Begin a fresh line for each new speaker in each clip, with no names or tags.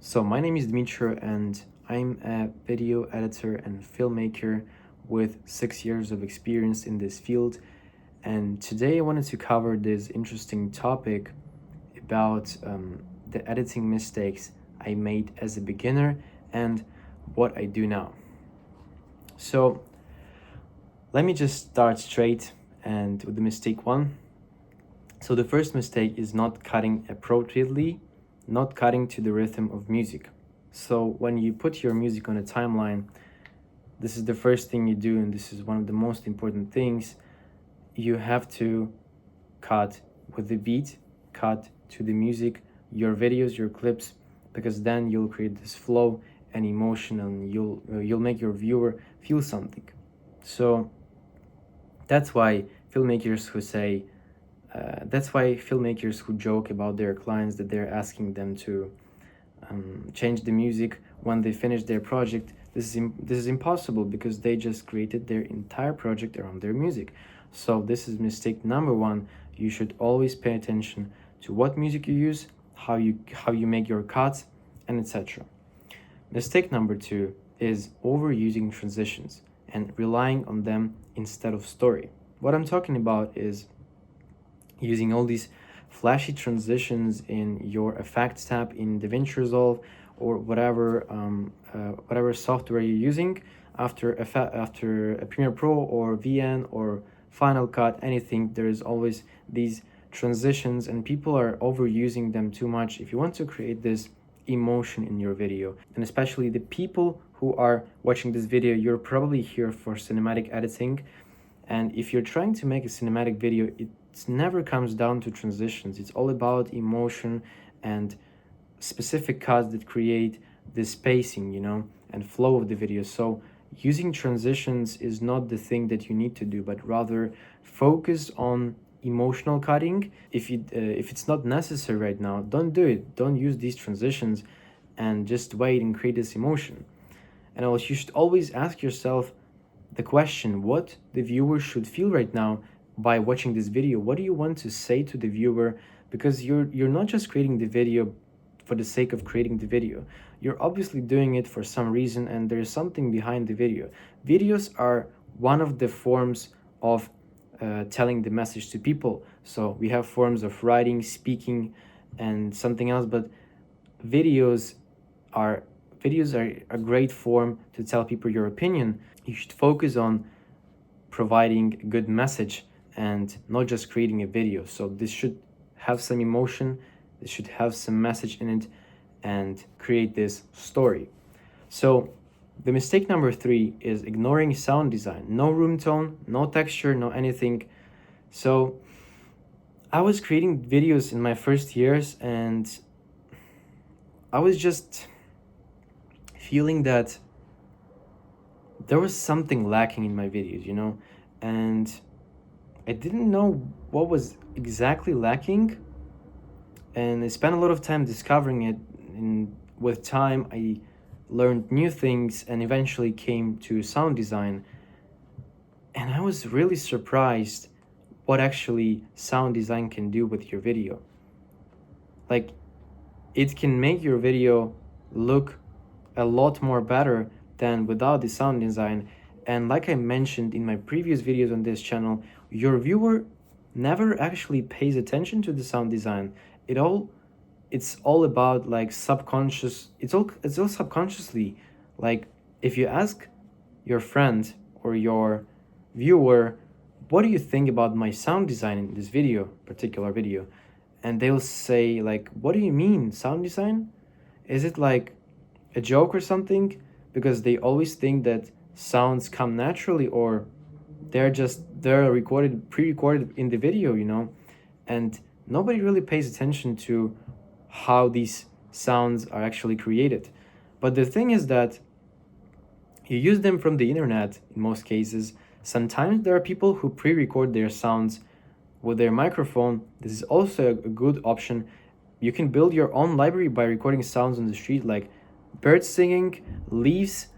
So my name is Dmitry and I'm a video editor and filmmaker with 6 years of experience in this field. And today I wanted to cover this interesting topic about the editing mistakes I made as a beginner and what I do now. So let me just start straight and with the mistake one. So the first mistake is not cutting appropriately, not cutting to the rhythm of music. So when you put your music on a timeline, this is the first thing you do, and this is one of the most important things. You have to cut with the beat, cut to the music, your videos, your clips, because then you'll create this flow and emotion, and you'll make your viewer feel something. So that's why filmmakers who say that's why filmmakers who joke about their clients that they're asking them to change the music when they finish their project. This is impossible because they just created their entire project around their music. So this is mistake number one. You should always pay attention to what music you use, how you make your cuts, and etc. Mistake number two is overusing transitions and relying on them instead of story. What I'm talking about is using all these flashy transitions in your effects tab in DaVinci Resolve or whatever software you're using after a Premiere Pro or VN or Final Cut, anything. There is always these transitions and people are overusing them too much. If you want to create this emotion in your video, and especially the people who are watching this video, you're probably here for cinematic editing, and if you're trying to make a cinematic video, it never comes down to transitions. It's all about emotion and specific cuts that create the spacing, and flow of the video. So using transitions is not the thing that you need to do, but rather focus on emotional cutting. If it's not necessary right now, don't do it. Don't use these transitions and just wait and create this emotion. And also, you should always ask yourself the question, what the viewer should feel right now by watching this video. What do you want to say to the viewer? Because you're not just creating the video for the sake of creating the video. You're obviously doing it for some reason, and there's something behind the video. Videos are one of the forms of telling the message to people. So we have forms of writing, speaking, and something else, but videos are a great form to tell people your opinion. You should focus on providing a good message and not just creating a video. So this should have some emotion, this should have some message in it, and create this story. So the mistake number three is ignoring sound design. No room tone, no texture, no anything. So I was creating videos in my first years, and I was just feeling that there was something lacking in my videos, and I didn't know what was exactly lacking, and I spent a lot of time discovering it, and with time I learned new things and eventually came to sound design. And I was really surprised what actually sound design can do with your video. Like, it can make your video look a lot more better than without the sound design. And like I mentioned in my previous videos on this channel, your viewer never actually pays attention to the sound design. It's all about like subconscious. It's all subconsciously. Like, if you ask your friend or your viewer, what do you think about my sound design in this particular video? And they'll say like, what do you mean sound design? Is it like a joke or something? Because they always think that sounds come naturally, or they're pre-recorded in the video, and nobody really pays attention to how these sounds are actually created. But the thing is that you use them from the internet in most cases. Sometimes there are people who pre-record their sounds with their microphone. This is also a good option. You can build your own library by recording sounds on the street, like birds singing, leaves,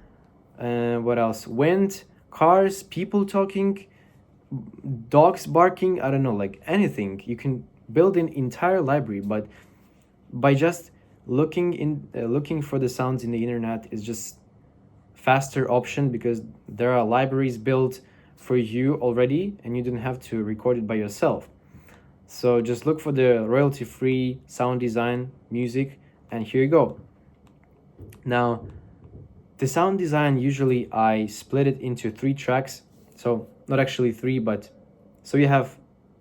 what else? Wind, cars, people talking, dogs barking, I don't know, like anything. You can build an entire library, but by just looking for the sounds in the internet is just faster option, because there are libraries built for you already and you don't have to record it by yourself. So just look for the royalty-free sound design music, and here you go. Now, the sound design, usually I split it into 3 tracks. So not actually 3, but so you have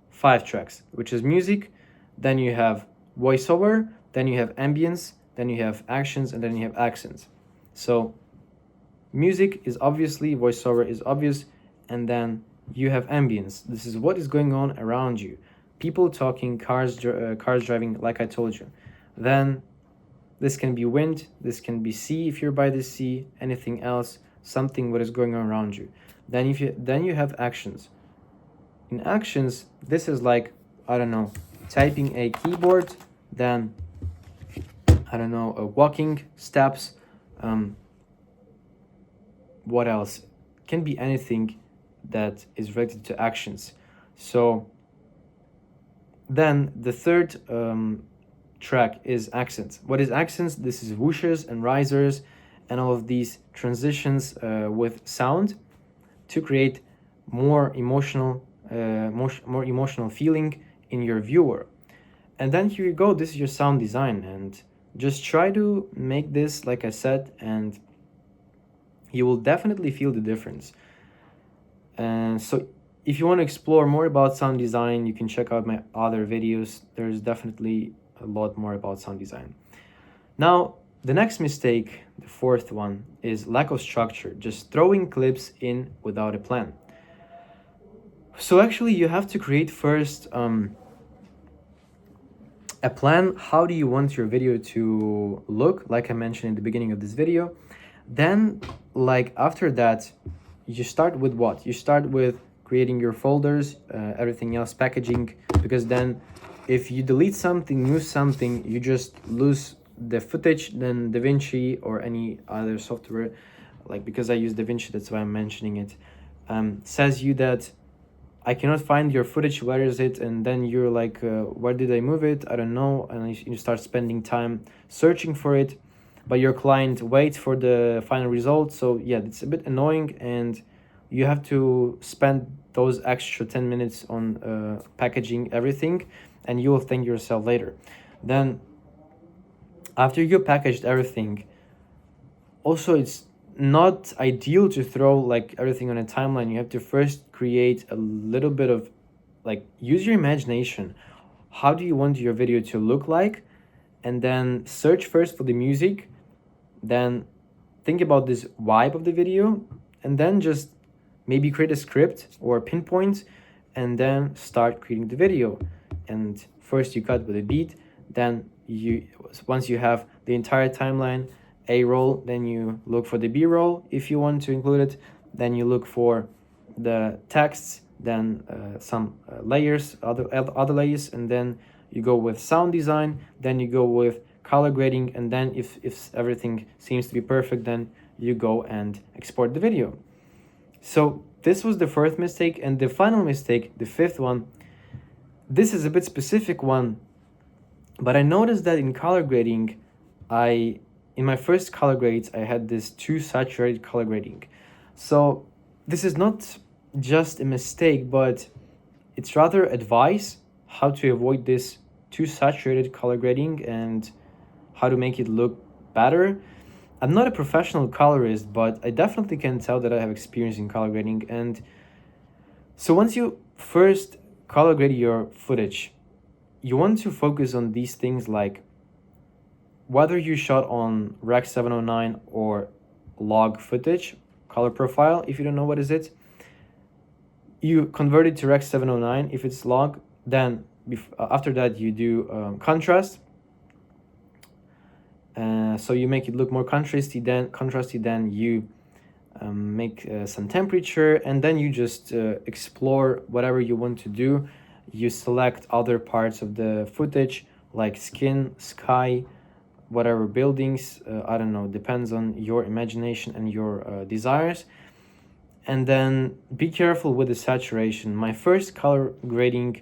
5 tracks, which is music, then you have voiceover, then you have ambience, then you have actions, and then you have accents. So music is obviously, voiceover is obvious, and then you have ambience. This is what is going on around you. People talking, cars driving, like I told you. Then this can be wind, this can be sea if you're by the sea, anything else, something what is going on around you. Then you have actions. In actions, this is like, I don't know, typing a keyboard, then I don't know, walking steps. What else? Can be anything that is related to actions. So then the third track is accents. What is accents? This is whooshes and risers and all of these transitions with sound to create more emotional feeling in your viewer. And then here you go, this is your sound design, and just try to make this like I said, and you will definitely feel the difference. And so if you want to explore more about sound design, you can check out my other videos. There's definitely a lot more about sound design. Now, the next mistake, the fourth one, is lack of structure, just throwing clips in without a plan. So actually you have to create first a plan. How do you want your video to look, like I mentioned in the beginning of this video? Then, like after that, you start with what? You start with creating your folders, everything else, packaging, because then if you delete something, lose something, you just lose the footage. Then DaVinci or any other software, like because I use DaVinci, that's why I'm mentioning it, says you that I cannot find your footage, where is it? And then you're like, where did I move it? I don't know. And you start spending time searching for it, but your client waits for the final result. So yeah, it's a bit annoying, and you have to spend those extra 10 minutes on packaging everything, and you will thank yourself later. Then after you packaged everything, also it's not ideal to throw like everything on a timeline. You have to first create a little bit of, like, use your imagination. How do you want your video to look like? And then search first for the music, then think about this vibe of the video, and then just maybe create a script or pinpoint, and then start creating the video. And first you cut with a beat, then once you have the entire timeline, A roll, then you look for the B roll if you want to include it, then you look for the texts, then some layers, other layers, and then you go with sound design, then you go with color grading, and then if everything seems to be perfect, then you go and export the video. So this was the fourth mistake. And the final mistake, the fifth one, this is a bit specific one, but I noticed that in color grading, in my first color grades, I had this too saturated color grading. So this is not just a mistake, but it's rather advice how to avoid this too saturated color grading and how to make it look better. I'm not a professional colorist, but I definitely can tell that I have experience in color grading. And so once you first color grade your footage, you want to focus on these things, like whether you shot on Rec 709 or log footage, color profile, if you don't know what is it, you convert it to Rec 709 if it's log. Then after that you do contrast. So you make it look more contrasty, then you make some temperature, and then you just explore whatever you want to do. You select other parts of the footage, like skin, sky, whatever, buildings, I don't know, depends on your imagination and your desires. And then be careful with the saturation. My first color grading,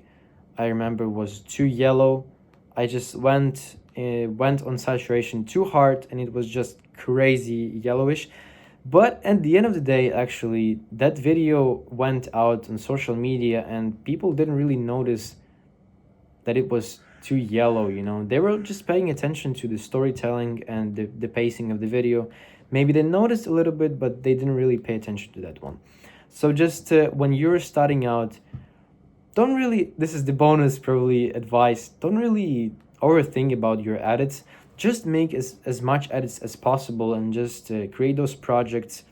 I remember, was too yellow. I just went went on saturation too hard and it was just crazy yellowish. But at the end of the day, actually, that video went out on social media and people didn't really notice that it was too yellow, you know. They were just paying attention to the storytelling and the pacing of the video. Maybe they noticed a little bit, but they didn't really pay attention to that one. So just when you're starting out, don't really, this is the bonus probably advice, don't really overthink about your edits. Just make as much edits as possible and just create those projects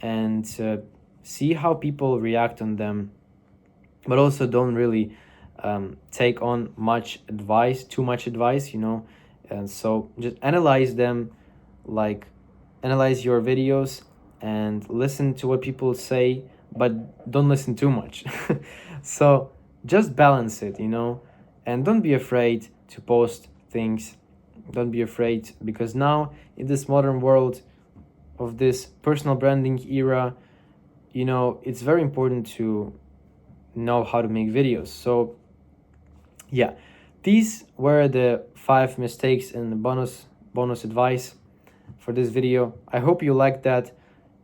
and see how people react on them. But also don't really take on too much advice, you know. And so just analyze them, like analyze your videos and listen to what people say, but don't listen too much. So just balance it, you know, and don't be afraid to post things. Don't be afraid, because now in this modern world of this personal branding era, you know, it's very important to know how to make videos. So yeah, these were the 5 mistakes and the bonus advice for this video. I hope you liked that.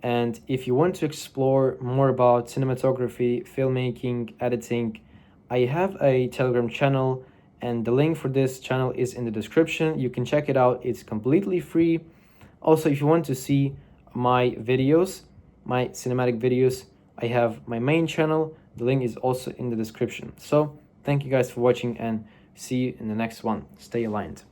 And if you want to explore more about cinematography, filmmaking, editing, I have a Telegram channel, and the link for this channel is in the description. You can check it out. It's completely free. Also, if you want to see my videos, my cinematic videos, I have my main channel. The link is also in the description. So thank you guys for watching and see you in the next one. Stay aligned.